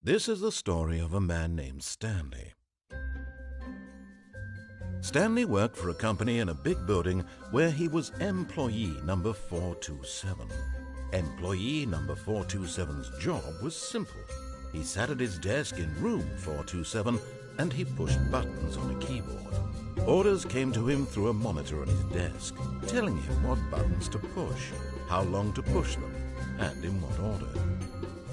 This is the story of a man named Stanley. Stanley worked for a company in a big building where he was employee number 427. Employee number 427's job was simple. He sat at his desk in room 427 and he pushed buttons on a keyboard. Orders came to him through a monitor on his desk, telling him what buttons to push, how long to push them, and in what order.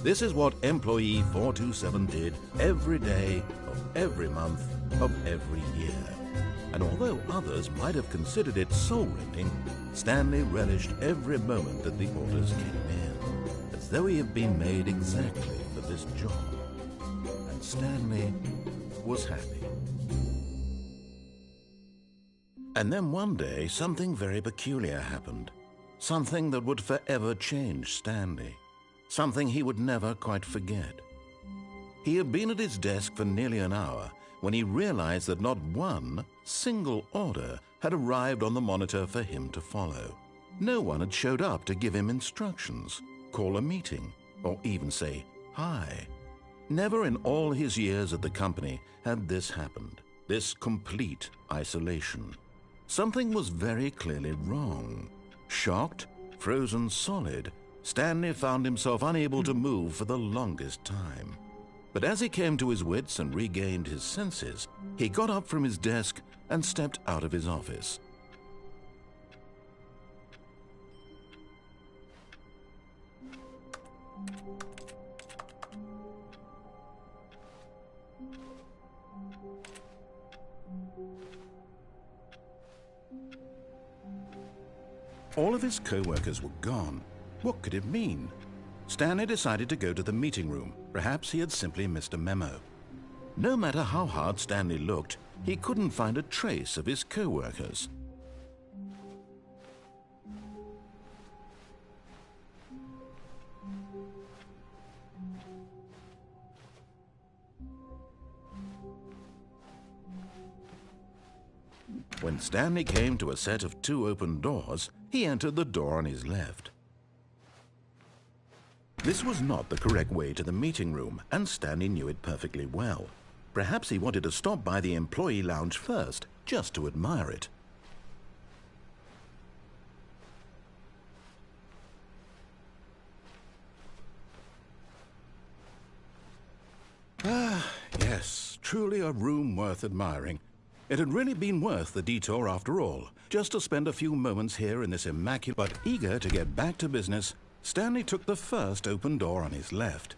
This is what employee 427 did every day of every month of every year. And although others might have considered it soul-rending, Stanley relished every moment that the orders came in, as though he had been made exactly for this job. And Stanley was happy. And then one day, something very peculiar happened. Something that would forever change Stanley. Something he would never quite forget. He had been at his desk for nearly an hour when he realized that not one single order had arrived on the monitor for him to follow. No one had showed up to give him instructions, call a meeting, or even say hi. Never in all his years at the company had this happened, this complete isolation. Something was very clearly wrong. Shocked, frozen solid, Stanley found himself unable to move for the longest time. But as he came to his wits and regained his senses, he got up from his desk and stepped out of his office. All of his co-workers were gone. What could it mean? Stanley decided to go to the meeting room. Perhaps he had simply missed a memo. No matter how hard Stanley looked, he couldn't find a trace of his co-workers. When Stanley came to a set of 2 open doors, he entered the door on his left. This was not the correct way to the meeting room, and Stanley knew it perfectly well. Perhaps he wanted to stop by the employee lounge first, just to admire it. Ah, yes, truly a room worth admiring. It had really been worth the detour after all, just to spend a few moments here in this immaculate. But eager to get back to business, Stanley took the first open door on his left.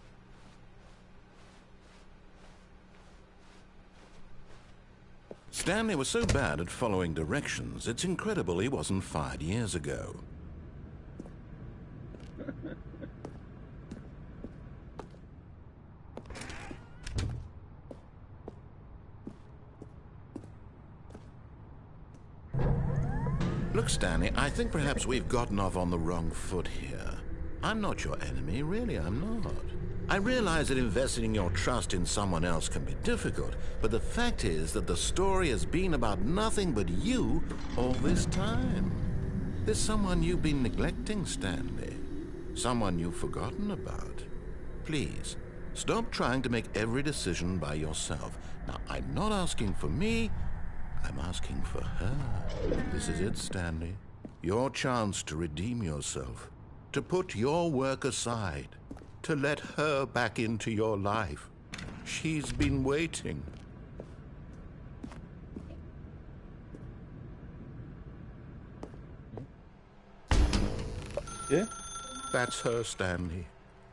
Stanley was so bad at following directions, it's incredible he wasn't fired years ago. Look, Stanley, I think perhaps we've gotten off on the wrong foot here. I'm not your enemy, really, I'm not. I realize that investing your trust in someone else can be difficult, but the fact is that the story has been about nothing but you all this time. There's someone you've been neglecting, Stanley. Someone you've forgotten about. Please, stop trying to make every decision by yourself. Now, I'm not asking for me, I'm asking for her. This is it, Stanley. Your chance to redeem yourself. To put your work aside. To let her back into your life. She's been waiting. Yeah? That's her, Stanley.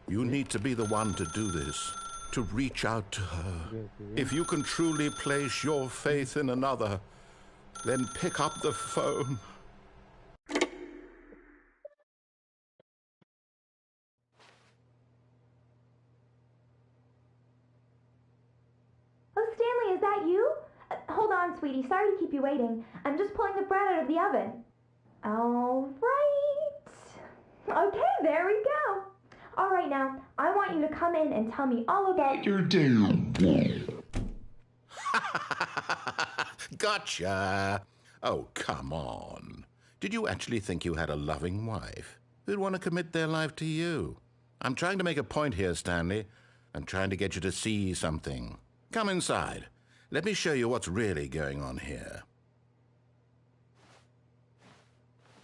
You need to be the one to do this. To reach out to her. If you can truly place your faith in another, then pick up the phone. Oh, Stanley, is that you? Hold on, sweetie. Sorry to keep you waiting. I'm just pulling the bread out of the oven. All right. Okay, there we go. All right, now, I want you to come in and tell me all about your day. Gotcha. Oh, come on. Did you actually think you had a loving wife who'd want to commit their life to you? I'm trying to make a point here, Stanley. I'm trying to get you to see something. Come inside. Let me show you what's really going on here.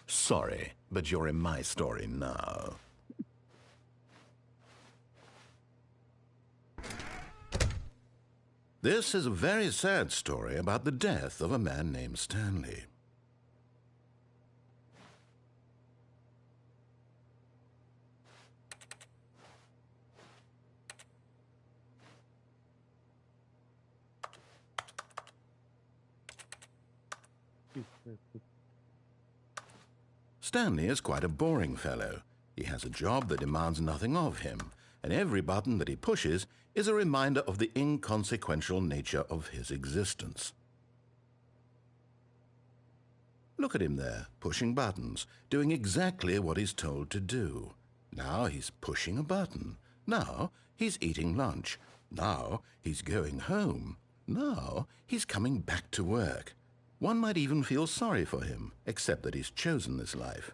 Sorry, but you're in my story now. This is a very sad story about the death of a man named Stanley. Stanley is quite a boring fellow. He has a job that demands nothing of him, and every button that he pushes is a reminder of the inconsequential nature of his existence. Look at him there, pushing buttons, doing exactly what he's told to do. Now he's pushing a button. Now he's eating lunch. Now he's going home. Now he's coming back to work. One might even feel sorry for him, except that he's chosen this life.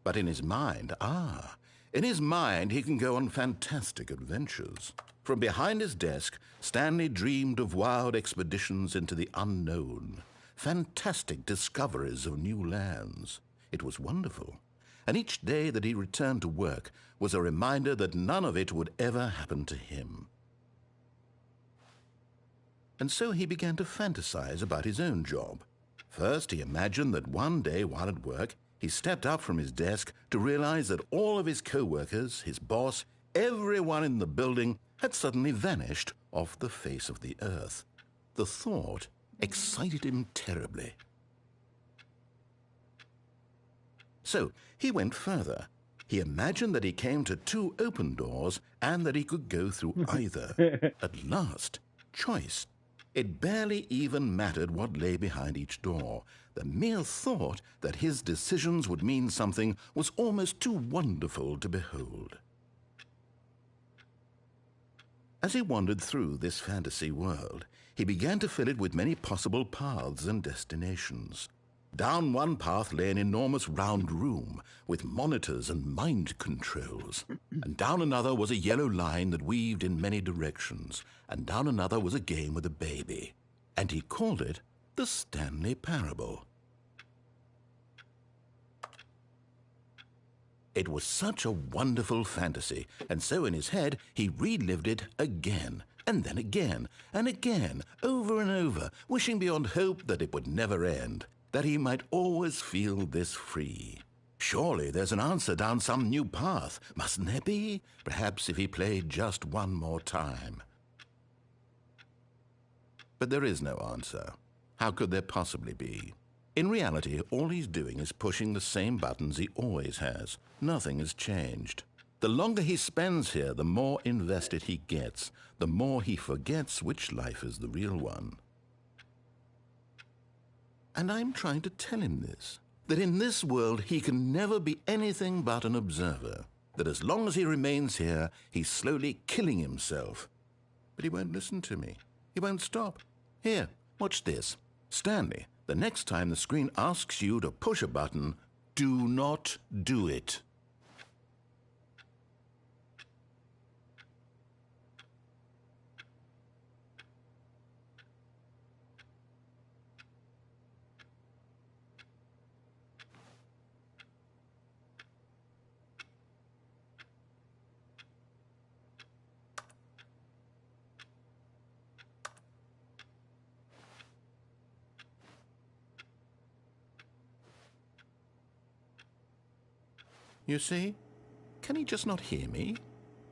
But in his mind, in his mind he can go on fantastic adventures. From behind his desk, Stanley dreamed of wild expeditions into the unknown, fantastic discoveries of new lands. It was wonderful, and each day that he returned to work was a reminder that none of it would ever happen to him. And so he began to fantasize about his own job. First, he imagined that one day while at work, he stepped up from his desk to realize that all of his co-workers, his boss, everyone in the building had suddenly vanished off the face of the earth. The thought excited him terribly. So he went further. He imagined that he came to 2 open doors and that he could go through either. At last, choice. It barely even mattered what lay behind each door. The mere thought that his decisions would mean something was almost too wonderful to behold. As he wandered through this fantasy world, he began to fill it with many possible paths and destinations. Down one path lay an enormous round room with monitors and mind controls. And down another was a yellow line that weaved in many directions. And down another was a game with a baby. And he called it the Stanley Parable. It was such a wonderful fantasy, and so in his head he relived it again, and then again, and again, over and over, wishing beyond hope that it would never end, that he might always feel this free. Surely there's an answer down some new path, mustn't there be? Perhaps if he played just one more time. But there is no answer. How could there possibly be? In reality, all he's doing is pushing the same buttons he always has. Nothing has changed. The longer he spends here, the more invested he gets, the more he forgets which life is the real one. And I'm trying to tell him this, that in this world he can never be anything but an observer, that as long as he remains here, he's slowly killing himself. But he won't listen to me. He won't stop. Here, watch this. Stanley, the next time the screen asks you to push a button, do not do it. You see? Can he just not hear me?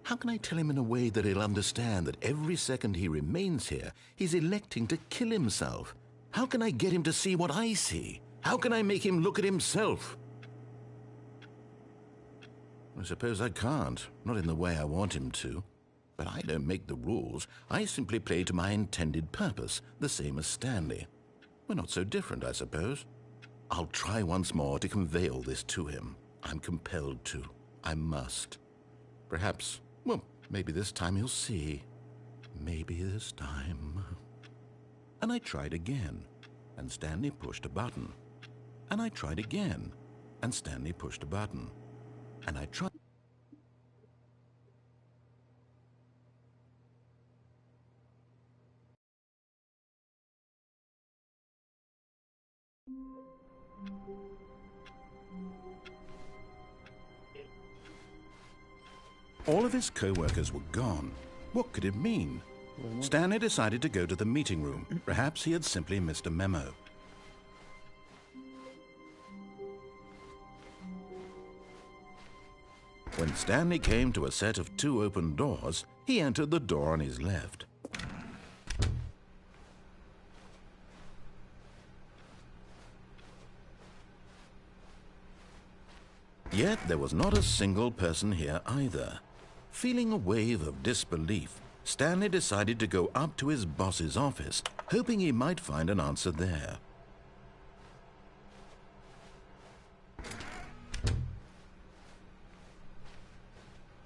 How can I tell him in a way that he'll understand that every second he remains here, he's electing to kill himself? How can I get him to see what I see? How can I make him look at himself? I suppose I can't, not in the way I want him to. But I don't make the rules. I simply play to my intended purpose, the same as Stanley. We're not so different, I suppose. I'll try once more to convey all this to him. I'm compelled to. I must. Perhaps, well, maybe this time he'll see. Maybe this time. And I tried again, and Stanley pushed a button. And I tried again, and Stanley pushed a button. And I tried. All of his co-workers were gone. What could it mean? Stanley decided to go to the meeting room. Perhaps he had simply missed a memo. When Stanley came to a set of 2 open doors, he entered the door on his left. Yet there was not a single person here either. Feeling a wave of disbelief, Stanley decided to go up to his boss's office, hoping he might find an answer there.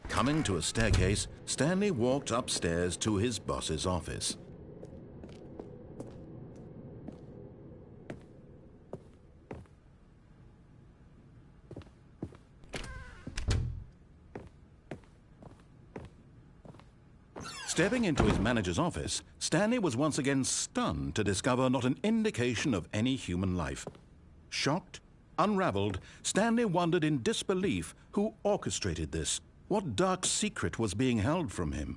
Coming to a staircase, Stanley walked upstairs to his boss's office. Stepping into his manager's office, Stanley was once again stunned to discover not an indication of any human life. Shocked, unraveled, Stanley wondered in disbelief who orchestrated this. What dark secret was being held from him?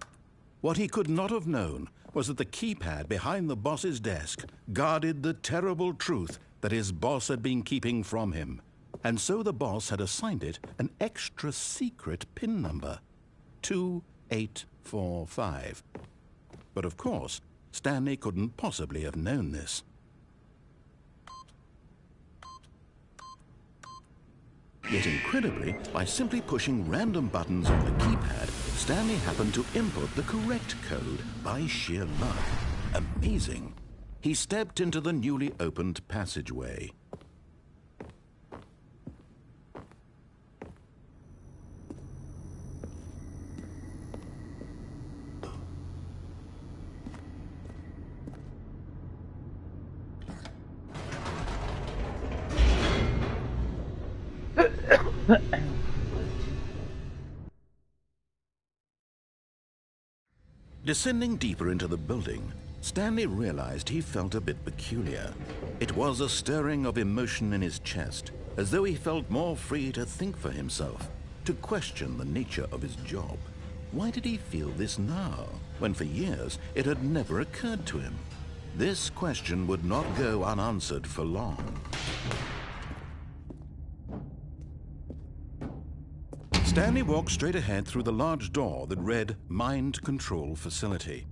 What he could not have known was that the keypad behind the boss's desk guarded the terrible truth that his boss had been keeping from him. And so the boss had assigned it an extra secret PIN number, 2845. But of course, Stanley couldn't possibly have known this. Yet incredibly, by simply pushing random buttons on the keypad, Stanley happened to input the correct code by sheer luck. Amazing. He stepped into the newly opened passageway. Descending deeper into the building, Stanley realized he felt a bit peculiar. It was a stirring of emotion in his chest, as though he felt more free to think for himself, to question the nature of his job. Why did he feel this now, when for years it had never occurred to him? This question would not go unanswered for long. Stanley walked straight ahead through the large door that read Mind Control Facility.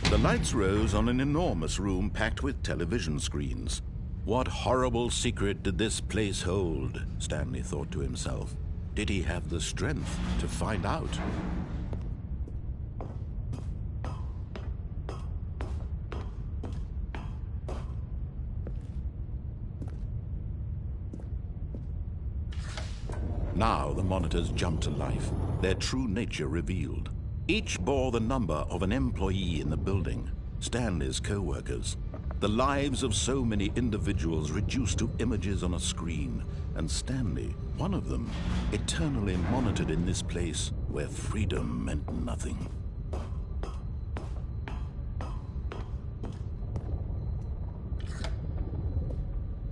The lights rose on an enormous room packed with television screens. What horrible secret did this place hold? Stanley thought to himself. Did he have the strength to find out? Now the monitors jumped to life, their true nature revealed. Each bore the number of an employee in the building, Stanley's co-workers. The lives of so many individuals reduced to images on a screen, and Stanley, one of them, eternally monitored in this place where freedom meant nothing.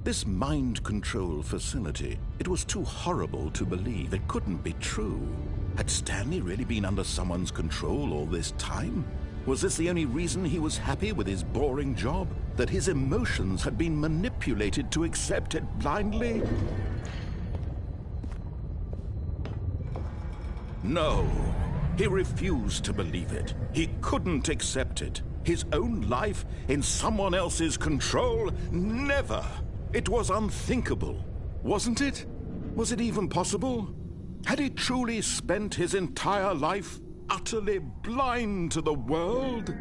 This mind control facility, it was too horrible to believe. It couldn't be true. Had Stanley really been under someone's control all this time? Was this the only reason he was happy with his boring job? That his emotions had been manipulated to accept it blindly? No, he refused to believe it. He couldn't accept it. His own life in someone else's control? Never! It was unthinkable, wasn't it? Was it even possible? Had he truly spent his entire life utterly blind to the world?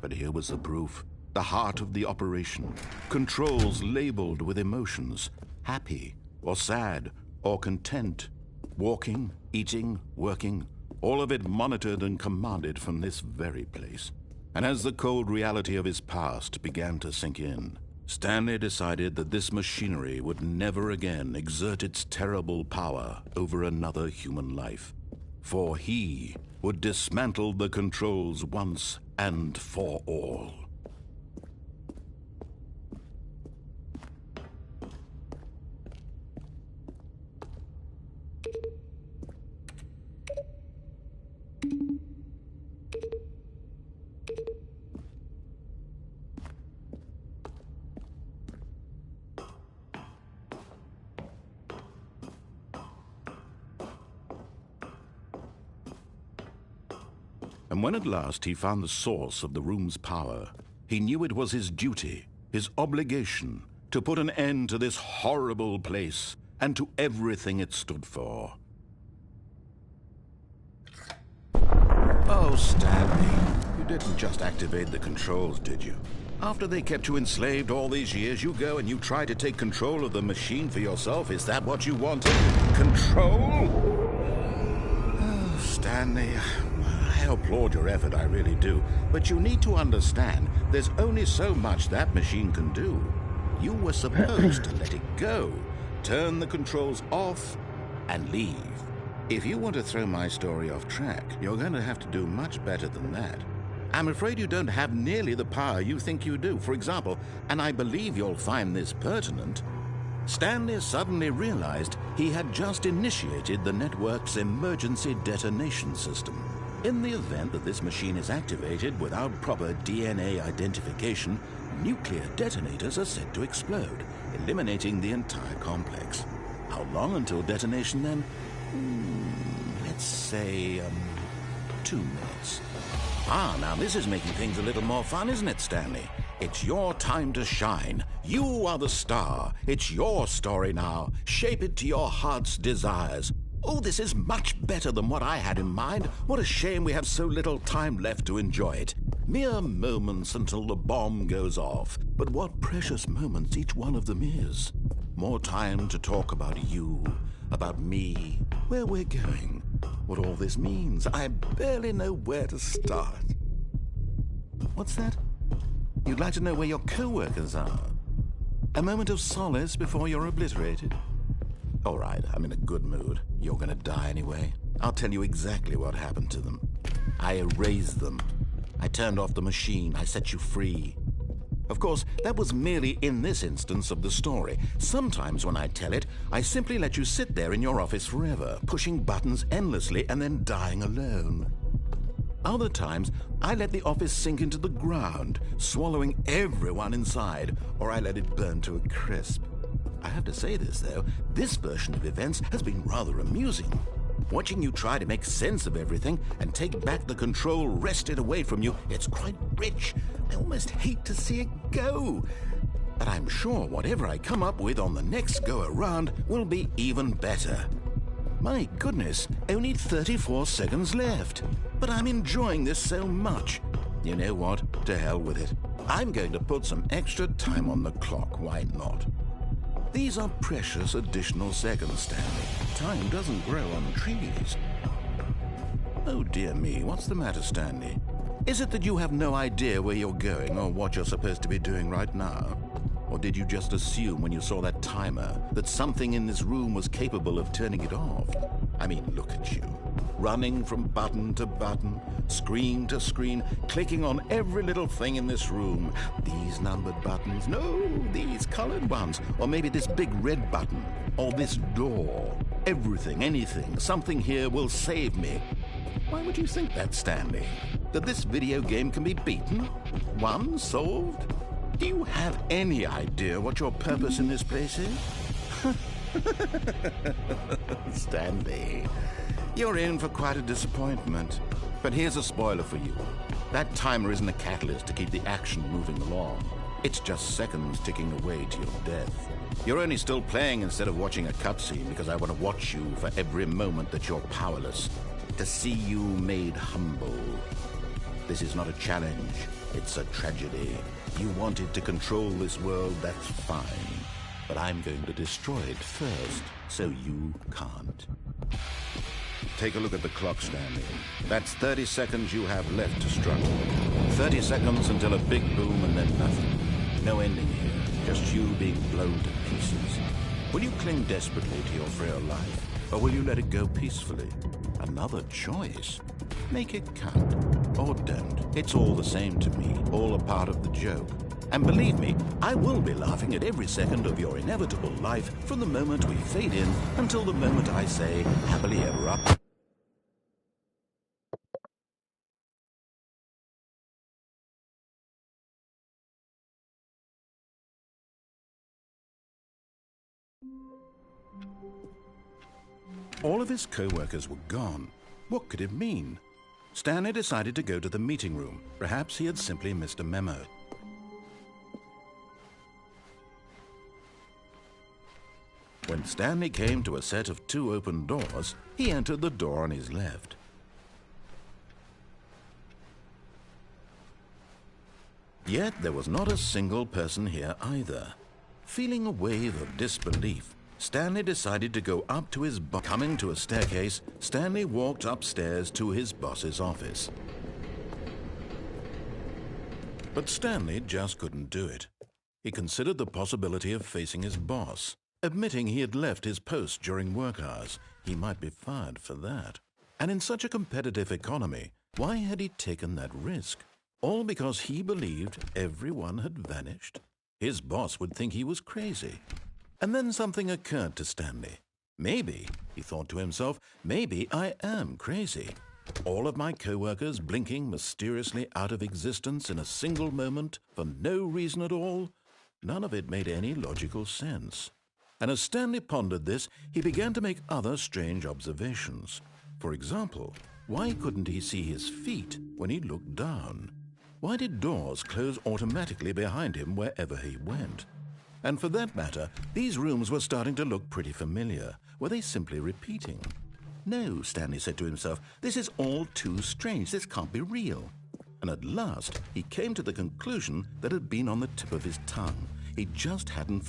But here was the proof, the heart of the operation. Controls labeled with emotions, happy or sad, or content. Walking, eating, working, all of it monitored and commanded from this very place. And as the cold reality of his past began to sink in, Stanley decided that this machinery would never again exert its terrible power over another human life. For he would dismantle the controls once and for all. And when at last he found the source of the room's power, he knew it was his duty, his obligation, to put an end to this horrible place and to everything it stood for. Oh, Stanley, you didn't just activate the controls, did you? After they kept you enslaved all these years, you go and you try to take control of the machine for yourself? Is that what you wanted? Control? Oh, Stanley, I applaud your effort, I really do. But you need to understand, there's only so much that machine can do. You were supposed to let it go, turn the controls off, and leave. If you want to throw my story off track, you're going to have to do much better than that. I'm afraid you don't have nearly the power you think you do. For example, and I believe you'll find this pertinent, Stanley suddenly realized he had just initiated the network's emergency detonation system. In the event that this machine is activated without proper DNA identification, nuclear detonators are said to explode, eliminating the entire complex. How long until detonation then? Let's say, 2 minutes. Ah, now this is making things a little more fun, isn't it, Stanley? It's your time to shine. You are the star. It's your story now. Shape it to your heart's desires. Oh, this is much better than what I had in mind. What a shame we have so little time left to enjoy it. Mere moments until the bomb goes off. But what precious moments each one of them is. More time to talk about you, about me, where we're going, what all this means. I barely know where to start. What's that? You'd like to know where your co-workers are? A moment of solace before you're obliterated? All right, I'm in a good mood. You're gonna die anyway. I'll tell you exactly what happened to them. I erased them. I turned off the machine. I set you free. Of course, that was merely in this instance of the story. Sometimes when I tell it, I simply let you sit there in your office forever, pushing buttons endlessly and then dying alone. Other times, I let the office sink into the ground, swallowing everyone inside, or I let it burn to a crisp. I have to say this, though, this version of events has been rather amusing. Watching you try to make sense of everything and take back the control wrested away from you, it's quite rich. I almost hate to see it go. But I'm sure whatever I come up with on the next go-around will be even better. My goodness, only 34 seconds left. But I'm enjoying this so much. You know what? To hell with it. I'm going to put some extra time on the clock, why not? These are precious additional seconds, Stanley. Time doesn't grow on trees. Oh dear me, what's the matter, Stanley? Is it that you have no idea where you're going or what you're supposed to be doing right now? Or did you just assume when you saw that timer that something in this room was capable of turning it off? I mean, look at you. Running from button to button, screen to screen, clicking on every little thing in this room. These numbered buttons, no, these colored ones. Or maybe this big red button, or this door. Everything, anything, something here will save me. Why would you think that, Stanley? That this video game can be beaten? Won? Solved? Do you have any idea what your purpose in this place is? Stanley, you're in for quite a disappointment. But here's a spoiler for you. That timer isn't a catalyst to keep the action moving along. It's just seconds ticking away to your death. You're only still playing instead of watching a cutscene because I want to watch you for every moment that you're powerless. To see you made humble. This is not a challenge. It's a tragedy. You wanted to control this world, that's fine. but I'm going to destroy it first, so you can't. Take a look at the clock, Stanley. That's 30 seconds you have left to struggle. 30 seconds until a big boom and then nothing. No ending here, just you being blown to pieces. Will you cling desperately to your frail life, or will you let it go peacefully? Another choice. Make it count, or don't. It's all the same to me, all a part of the joke. And believe me, I will be laughing at every second of your inevitable life from the moment we fade in until the moment I say, happily ever after. All of his co-workers were gone. What could it mean? Stanley decided to go to the meeting room. Perhaps he had simply missed a memo. When Stanley came to a set of 2 open doors, he entered the door on his left. Yet there was not a single person here either. Feeling a wave of disbelief, Stanley decided to go up to his boss. Coming to a staircase, Stanley walked upstairs to his boss's office. But Stanley just couldn't do it. He considered the possibility of facing his boss. Admitting he had left his post during work hours, he might be fired for that. And in such a competitive economy, why had he taken that risk? All because he believed everyone had vanished? His boss would think he was crazy. And then something occurred to Stanley. Maybe, he thought to himself, maybe I am crazy. All of my co-workers blinking mysteriously out of existence in a single moment for no reason at all? None of it made any logical sense. And as Stanley pondered this, he began to make other strange observations. For example, why couldn't he see his feet when he looked down? Why did doors close automatically behind him wherever he went? And for that matter, these rooms were starting to look pretty familiar. Were they simply repeating? No, Stanley said to himself, this is all too strange. This can't be real. And at last, he came to the conclusion that had been on the tip of his tongue. He just hadn't found